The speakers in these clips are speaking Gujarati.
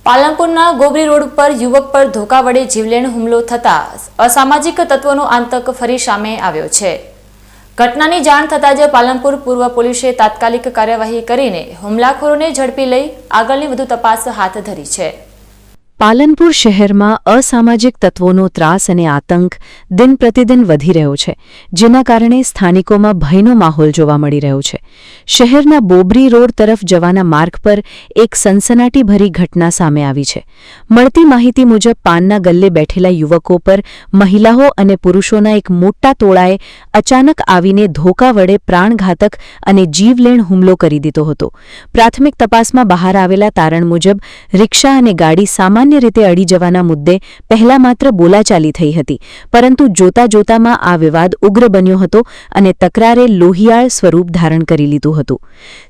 પાલનપુરના ગોબરી રોડ પર યુવક પર ધોકા વડે જીવલેણ હુમલો થતાં અસામાજિક તત્વોનો આતંક ફરી સામે આવ્યો છે। ઘટનાની જાણ થતાં જ પાલનપુર પૂર્વ પોલીસે તાત્કાલિક કાર્યવાહી કરીને હુમલાખોરોને ઝડપી લઈ આગળની વધુ તપાસ હાથ ધરી છે। પાલનપુર શહેરમાં અસામાજિક તત્વોનો ત્રાસ અને આતંક દિન પ્રતિદિન વધી રહ્યો છે, જેના કારણે સ્થાનિકોમાં ભયનો માહોલ જોવા મળી રહ્યો છે। શહેરના બોબરી રોડ તરફ જવાના માર્ગ પર એક સનસનાટીભરી ઘટના સામે આવી છે। મળતી માહિતી મુજબ પાનના ગલ્લે બેઠેલા યુવકો પર મહિલાઓ અને પુરુષોના એક મોટા ટોળાએ અચાનક આવીને ધોકા વડે પ્રાણઘાતક અને જીવલેણ હુમલો કરી દીધો હતો। પ્રાથમિક તપાસમાં બહાર આવેલા તારણ મુજબ રિક્ષા અને ગાડી સામાન્ય રીતે અડી જવાના મુદ્દે પહેલા માત્ર બોલાચાલી થઈ હતી, પરંતુ જોતા જોતામાં આ વિવાદ ઉગ્ર બન્યો હતો અને તકરારે લોહિયાળ સ્વરૂપ ધારણ કરી લીધું હતું।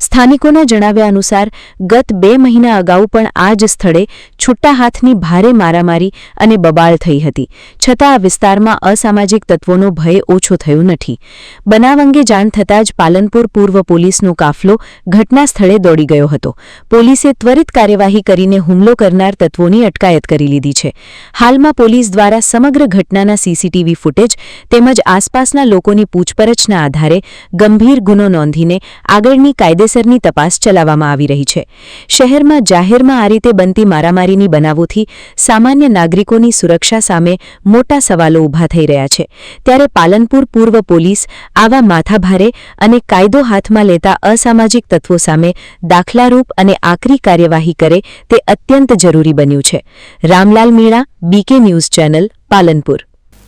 સ્થાનિકોના જણાવ્યા અનુસાર ગત 2 મહિના અગાઉ પણ આ જ સ્થળે છૂટા હાથની ભારે મારામારી અને બબાલ થઈ હતી, છતાં આ વિસ્તારમાં અસામાજિક તત્વોનો ભય ઓછો થયો નથી। બનાવ અંગે જાણ થતાં જ પાલનપુર પૂર્વ પોલીસનો કાફલો ઘટના સ્થળે દોડી ગયો હતો। પોલીસે ત્વરિત કાર્યવાહી કરીને હુમલો કરનાર તત્વોની અટકાયત કરી લીધી છે। હાલમાં પોલીસ દ્વારા સમગ્ર ઘટનાના સીસીટીવી ફૂટેજ તેમજ આસપાસના લોકોની પૂછપરછના આધારે ગંભીર ગુનો નોંધીને આગળની કાયદેસરની તપાસ ચલાવવામાં આવી રહી છે। શહેરમાં જાહેરમાં આ રીતે બનતી મારામારીની બનાવોથી સામાન્ય નાગરિકોની સુરક્ષા સામે મોટા સવાલો ઊભા થઈ રહ્યા છે, ત્યારે પાલનપુર પૂર્વ પોલીસ આવા માથાભારે અને કાયદો હાથમાં લેતા અસામાજિક તત્વો સામે દાખલારૂપ અને આકરી કાર્યવાહી કરે તે અત્યંત જરૂરી બન્યું છે। Ramlal Meena, BK news channel, Palanpur.